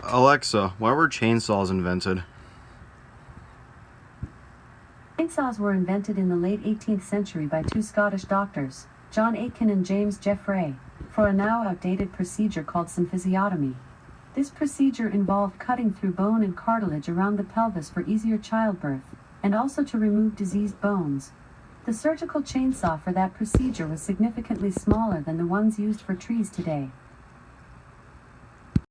Alexa, why were chainsaws invented? Chainsaws were invented in the late 18th century by two Scottish doctors, John Aitken and James Jeffray, for a now outdated procedure called symphysiotomy. This procedure involved cutting through bone and cartilage around the pelvis for easier childbirth, and also to remove diseased bones. The surgical chainsaw for that procedure was significantly smaller than the ones used for trees today.